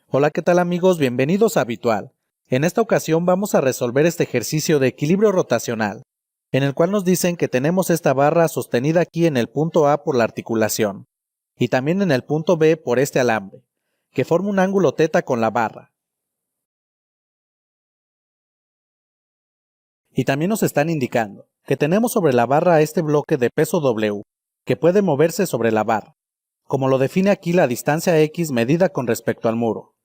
Hola, ¿qué tal amigos? Bienvenidos a Habitual. En esta ocasión vamos a resolver este ejercicio de equilibrio rotacional, en el cual nos dicen que tenemos esta barra sostenida aquí en el punto A por la articulación, y también en el punto B por este alambre, que forma un ángulo θ con la barra. Y también nos están indicando que tenemos sobre la barra este bloque de peso W, que puede moverse sobre la barra, como lo define aquí la distancia X medida con respecto al muro.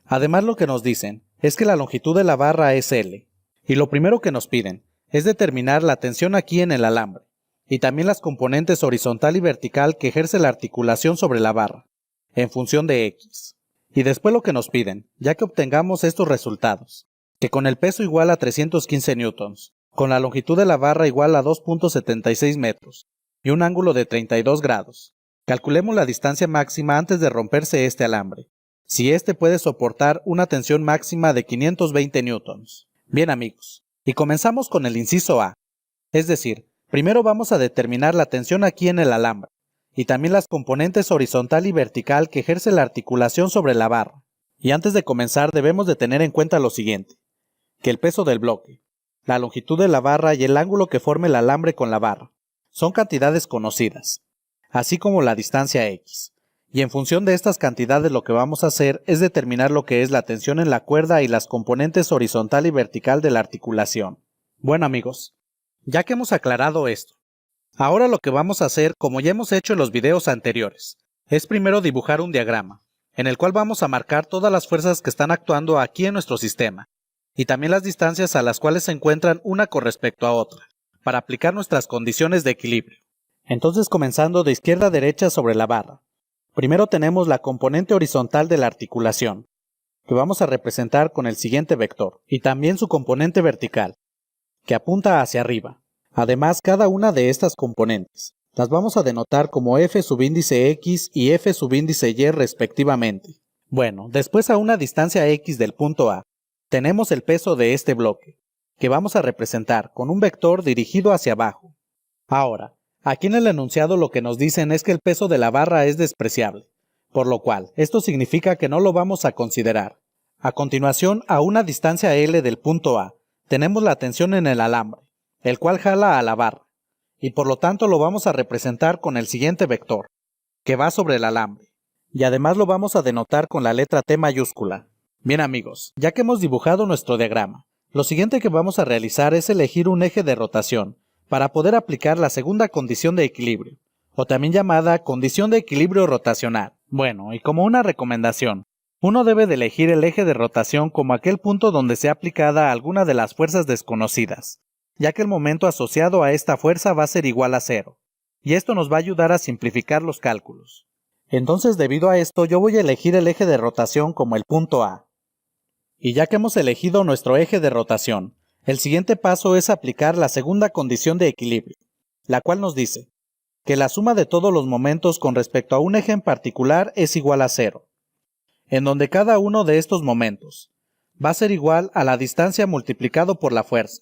Además, lo que nos dicen es que la longitud de la barra es L, y lo primero que nos piden es determinar la tensión aquí en el alambre, y también las componentes horizontal y vertical que ejerce la articulación sobre la barra, en función de X. Y después lo que nos piden, ya que obtengamos estos resultados, que con el peso igual a 315 newtons, con la longitud de la barra igual a 2.76 metros, y un ángulo de 32 grados, calculemos la distancia máxima antes de romperse este alambre, si este puede soportar una tensión máxima de 520 newtons. Bien amigos, y comenzamos con el inciso A, es decir, primero vamos a determinar la tensión aquí en el alambre, y también las componentes horizontal y vertical que ejerce la articulación sobre la barra. Y antes de comenzar debemos de tener en cuenta lo siguiente, que el peso del bloque, la longitud de la barra y el ángulo que forme el alambre con la barra son cantidades conocidas, así como la distancia X. Y en función de estas cantidades lo que vamos a hacer es determinar lo que es la tensión en la cuerda y las componentes horizontal y vertical de la articulación. Bueno amigos, ya que hemos aclarado esto, ahora lo que vamos a hacer, como ya hemos hecho en los videos anteriores, es primero dibujar un diagrama, en el cual vamos a marcar todas las fuerzas que están actuando aquí en nuestro sistema, y también las distancias a las cuales se encuentran una con respecto a otra, para aplicar nuestras condiciones de equilibrio. Entonces comenzando de izquierda a derecha sobre la barra. Primero tenemos la componente horizontal de la articulación, que vamos a representar con el siguiente vector, y también su componente vertical, que apunta hacia arriba. Además, cada una de estas componentes las vamos a denotar como F subíndice X y F subíndice Y respectivamente. Bueno, después a una distancia X del punto A, tenemos el peso de este bloque, que vamos a representar con un vector dirigido hacia abajo. Ahora, aquí en el enunciado lo que nos dicen es que el peso de la barra es despreciable, por lo cual esto significa que no lo vamos a considerar. A continuación, a una distancia L del punto A, tenemos la tensión en el alambre, el cual jala a la barra, y por lo tanto lo vamos a representar con el siguiente vector, que va sobre el alambre, y además lo vamos a denotar con la letra T mayúscula. Bien amigos, ya que hemos dibujado nuestro diagrama, lo siguiente que vamos a realizar es elegir un eje de rotación, para poder aplicar la segunda condición de equilibrio, o también llamada condición de equilibrio rotacional. Bueno, y como una recomendación, uno debe de elegir el eje de rotación como aquel punto donde sea aplicada alguna de las fuerzas desconocidas, ya que el momento asociado a esta fuerza va a ser igual a 0, y esto nos va a ayudar a simplificar los cálculos. Entonces, debido a esto, yo voy a elegir el eje de rotación como el punto A. Y ya que hemos elegido nuestro eje de rotación, el siguiente paso es aplicar la segunda condición de equilibrio, la cual nos dice que la suma de todos los momentos con respecto a un eje en particular es igual a 0, en donde cada uno de estos momentos va a ser igual a la distancia multiplicado por la fuerza,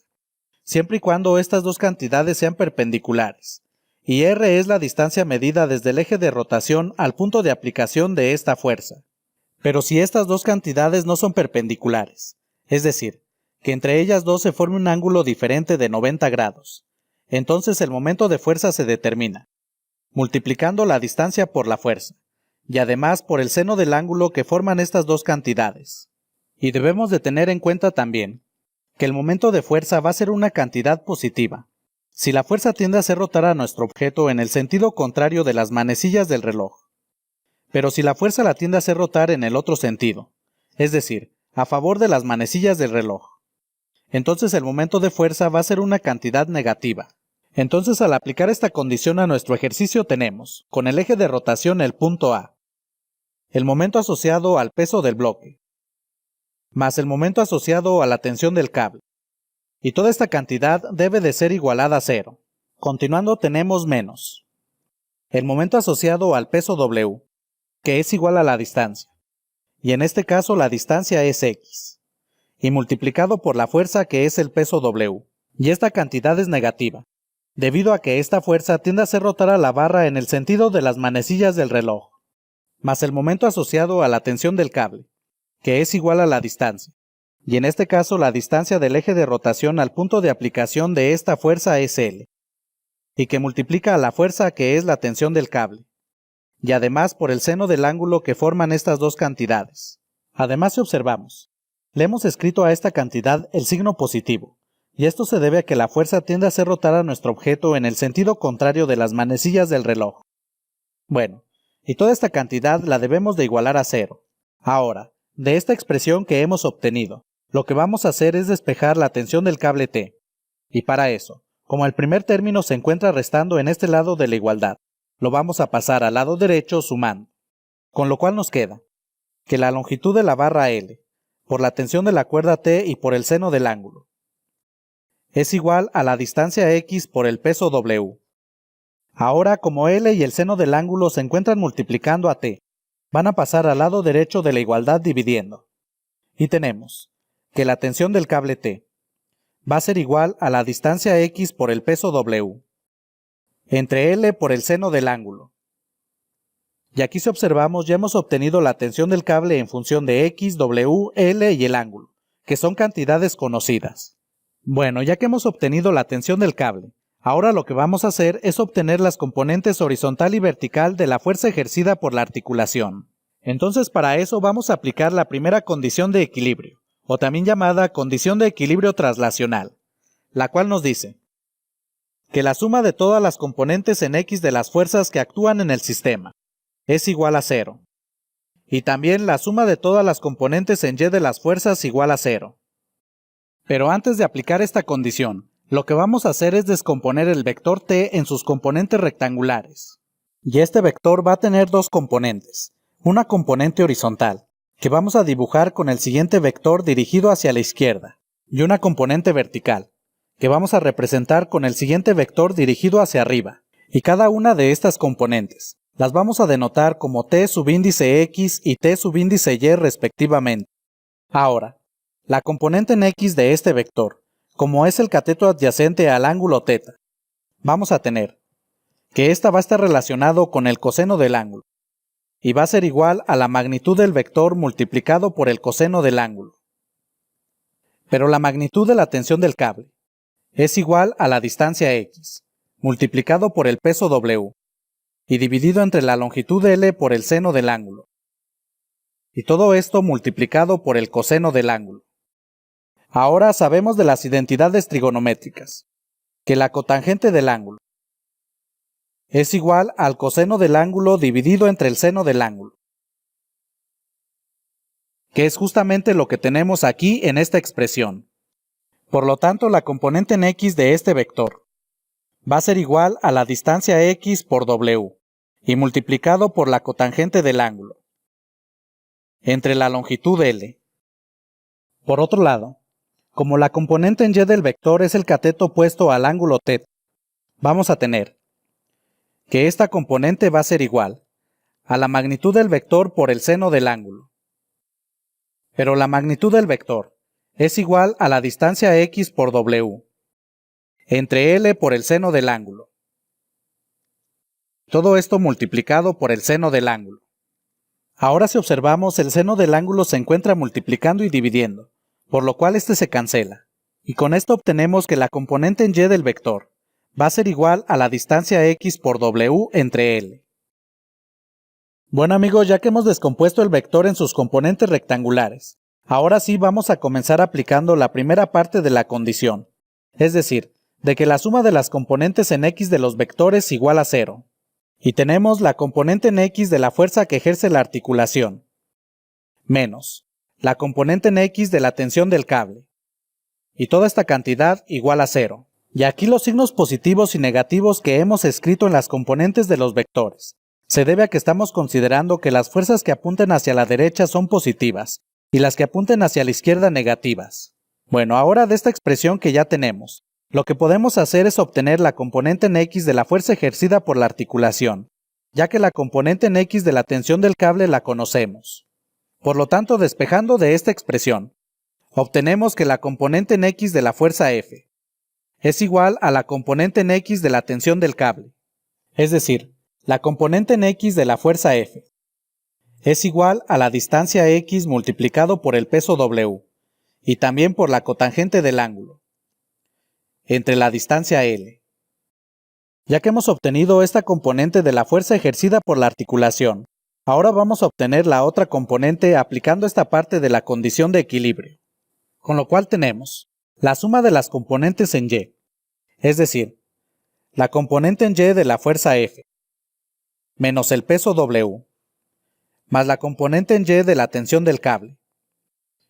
siempre y cuando estas dos cantidades sean perpendiculares, y R es la distancia medida desde el eje de rotación al punto de aplicación de esta fuerza. Pero si estas dos cantidades no son perpendiculares, es decir, que entre ellas dos se forme un ángulo diferente de 90 grados, entonces el momento de fuerza se determina, multiplicando la distancia por la fuerza, y además por el seno del ángulo que forman estas dos cantidades. Y debemos de tener en cuenta también, que el momento de fuerza va a ser una cantidad positiva, si la fuerza tiende a hacer rotar a nuestro objeto en el sentido contrario de las manecillas del reloj. Pero si la fuerza la tiende a hacer rotar en el otro sentido, es decir, a favor de las manecillas del reloj, entonces el momento de fuerza va a ser una cantidad negativa. Entonces al aplicar esta condición a nuestro ejercicio tenemos, con el eje de rotación el punto A, el momento asociado al peso del bloque, más el momento asociado a la tensión del cable, y toda esta cantidad debe de ser igualada a 0. Continuando tenemos menos el momento asociado al peso W, que es igual a la distancia, y en este caso la distancia es X, y multiplicado por la fuerza que es el peso W, y esta cantidad es negativa, debido a que esta fuerza tiende a hacer rotar a la barra en el sentido de las manecillas del reloj, más el momento asociado a la tensión del cable, que es igual a la distancia, y en este caso la distancia del eje de rotación al punto de aplicación de esta fuerza es L, y que multiplica a la fuerza que es la tensión del cable, y además por el seno del ángulo que forman estas dos cantidades. Además, si observamos, le hemos escrito a esta cantidad el signo positivo, y esto se debe a que la fuerza tiende a hacer rotar a nuestro objeto en el sentido contrario de las manecillas del reloj. Bueno, y toda esta cantidad la debemos de igualar a 0. Ahora, de esta expresión que hemos obtenido, lo que vamos a hacer es despejar la tensión del cable T, y para eso, como el primer término se encuentra restando en este lado de la igualdad, lo vamos a pasar al lado derecho sumando, con lo cual nos queda que la longitud de la barra L, por la tensión de la cuerda T y por el seno del ángulo, es igual a la distancia X por el peso W. Ahora, como L y el seno del ángulo se encuentran multiplicando a T, van a pasar al lado derecho de la igualdad dividiendo. Y tenemos que la tensión del cable T va a ser igual a la distancia X por el peso W, entre L por el seno del ángulo. Y aquí si observamos ya hemos obtenido la tensión del cable en función de X, W, L y el ángulo, que son cantidades conocidas. Bueno, ya que hemos obtenido la tensión del cable, ahora lo que vamos a hacer es obtener las componentes horizontal y vertical de la fuerza ejercida por la articulación. Entonces para eso vamos a aplicar la primera condición de equilibrio, o también llamada condición de equilibrio traslacional, la cual nos dice que la suma de todas las componentes en X de las fuerzas que actúan en el sistema es igual a 0. Y también la suma de todas las componentes en Y de las fuerzas igual a 0. Pero antes de aplicar esta condición, lo que vamos a hacer es descomponer el vector T en sus componentes rectangulares. Y este vector va a tener dos componentes. Una componente horizontal, que vamos a dibujar con el siguiente vector dirigido hacia la izquierda, y una componente vertical, que vamos a representar con el siguiente vector dirigido hacia arriba. Y cada una de estas componentes las vamos a denotar como T subíndice X y T subíndice Y respectivamente. Ahora, la componente en X de este vector, como es el cateto adyacente al ángulo θ, vamos a tener que esta va a estar relacionado con el coseno del ángulo, y va a ser igual a la magnitud del vector multiplicado por el coseno del ángulo. Pero la magnitud de la tensión del cable es igual a la distancia X, multiplicado por el peso W, y dividido entre la longitud L por el seno del ángulo. Y todo esto multiplicado por el coseno del ángulo. Ahora sabemos de las identidades trigonométricas, que la cotangente del ángulo es igual al coseno del ángulo dividido entre el seno del ángulo, que es justamente lo que tenemos aquí en esta expresión. Por lo tanto, la componente en X de este vector va a ser igual a la distancia X por W, y multiplicado por la cotangente del ángulo, entre la longitud L. Por otro lado, como la componente en Y del vector es el cateto opuesto al ángulo θ, vamos a tener que esta componente va a ser igual a la magnitud del vector por el seno del ángulo. Pero la magnitud del vector es igual a la distancia X por W, entre L por el seno del ángulo. Todo esto multiplicado por el seno del ángulo. Ahora si observamos, el seno del ángulo se encuentra multiplicando y dividiendo, por lo cual este se cancela. Y con esto obtenemos que la componente en Y del vector va a ser igual a la distancia X por W entre L. Bueno amigos, ya que hemos descompuesto el vector en sus componentes rectangulares, ahora sí vamos a comenzar aplicando la primera parte de la condición, es decir, de que la suma de las componentes en X de los vectores igual a 0. Y tenemos la componente en X de la fuerza que ejerce la articulación, menos la componente en X de la tensión del cable. Y toda esta cantidad igual a 0. Y aquí los signos positivos y negativos que hemos escrito en las componentes de los vectores se debe a que estamos considerando que las fuerzas que apunten hacia la derecha son positivas y las que apunten hacia la izquierda negativas. Bueno, ahora de esta expresión que ya tenemos, lo que podemos hacer es obtener la componente en X de la fuerza ejercida por la articulación, ya que la componente en X de la tensión del cable la conocemos. Por lo tanto, despejando de esta expresión, obtenemos que la componente en X de la fuerza F es igual a la componente en X de la tensión del cable. Es decir, la componente en X de la fuerza F es igual a la distancia x multiplicado por el peso W, y también por la cotangente del ángulo, entre la distancia L. Ya que hemos obtenido esta componente de la fuerza ejercida por la articulación, ahora vamos a obtener la otra componente aplicando esta parte de la condición de equilibrio. Con lo cual tenemos la suma de las componentes en Y, es decir, la componente en Y de la fuerza F, menos el peso W, más la componente en Y de la tensión del cable.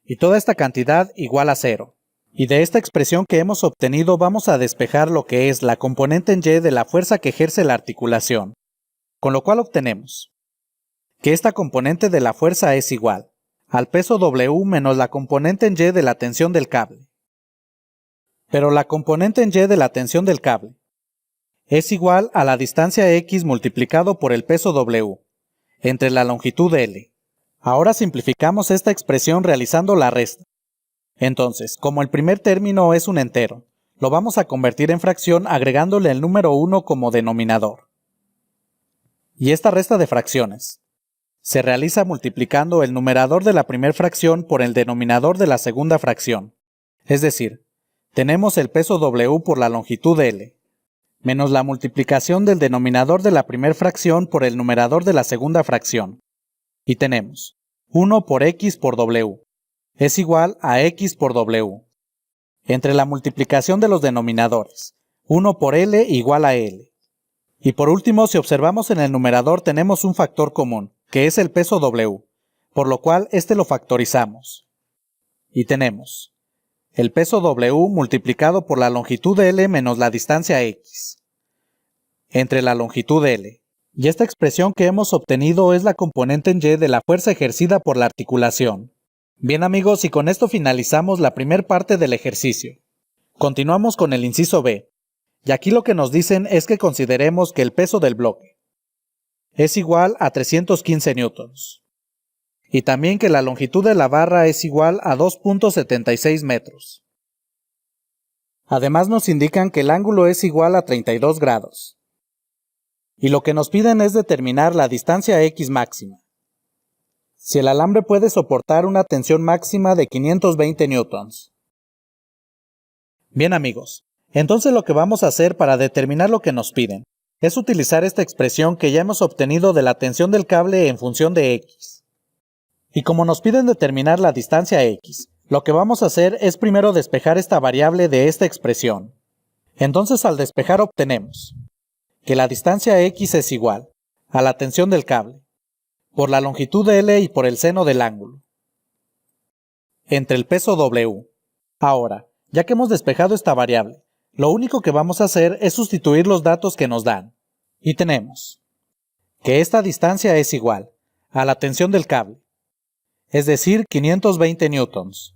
Y toda esta cantidad igual a 0. Y de esta expresión que hemos obtenido vamos a despejar lo que es la componente en Y de la fuerza que ejerce la articulación. Con lo cual obtenemos que esta componente de la fuerza es igual al peso W menos la componente en Y de la tensión del cable. Pero la componente en Y de la tensión del cable es igual a la distancia x multiplicado por el peso W, entre la longitud L. Ahora simplificamos esta expresión realizando la resta. Entonces, como el primer término es un entero, lo vamos a convertir en fracción agregándole el número 1 como denominador. Y esta resta de fracciones se realiza multiplicando el numerador de la primera fracción por el denominador de la segunda fracción. Es decir, tenemos el peso W por la longitud L, menos la multiplicación del denominador de la primera fracción por el numerador de la segunda fracción. Y tenemos 1 por x por W, es igual a x por W, entre la multiplicación de los denominadores, 1 por L igual a L. Y por último, si observamos en el numerador tenemos un factor común, que es el peso W, por lo cual este lo factorizamos. Y tenemos el peso W multiplicado por la longitud L menos la distancia x, entre la longitud L. Y esta expresión que hemos obtenido es la componente en Y de la fuerza ejercida por la articulación. Bien amigos, y con esto finalizamos la primera parte del ejercicio. Continuamos con el inciso B, y aquí lo que nos dicen es que consideremos que el peso del bloque es igual a 315 newtons, y también que la longitud de la barra es igual a 2.76 metros. Además nos indican que el ángulo es igual a 32 grados. Y lo que nos piden es determinar la distancia x máxima. Si el alambre puede soportar una tensión máxima de 520 newtons. Bien amigos, entonces lo que vamos a hacer para determinar lo que nos piden es utilizar esta expresión que ya hemos obtenido de la tensión del cable en función de x. Y como nos piden determinar la distancia x, lo que vamos a hacer es primero despejar esta variable de esta expresión. Entonces al despejar obtenemos que la distancia x es igual a la tensión del cable por la longitud L y por el seno del ángulo, entre el peso W. Ahora, ya que hemos despejado esta variable, lo único que vamos a hacer es sustituir los datos que nos dan. Y tenemos que esta distancia es igual a la tensión del cable, es decir, 520 newtons,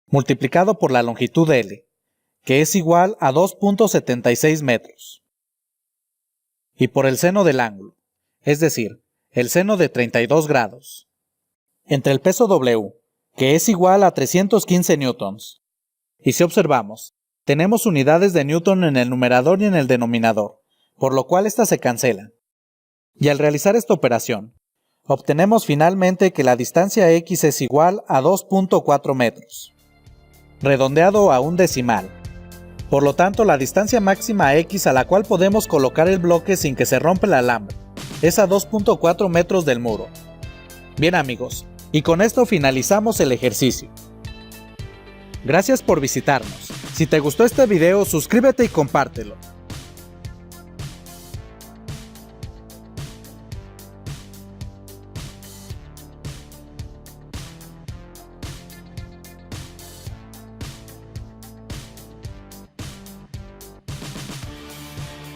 multiplicado por la longitud L, que es igual a 2.76 metros, y por el seno del ángulo, es decir, el seno de 32 grados, entre el peso W, que es igual a 315 newtons. Y si observamos, tenemos unidades de newton en el numerador y en el denominador, por lo cual estas se cancelan. Y al realizar esta operación, obtenemos finalmente que la distancia x es igual a 2.4 metros, redondeado a un decimal. Por lo tanto, la distancia máxima x a la cual podemos colocar el bloque sin que se rompa el alambre es a 2.4 metros del muro. Bien amigos, y con esto finalizamos el ejercicio. Gracias por visitarnos. Si te gustó este video, suscríbete y compártelo.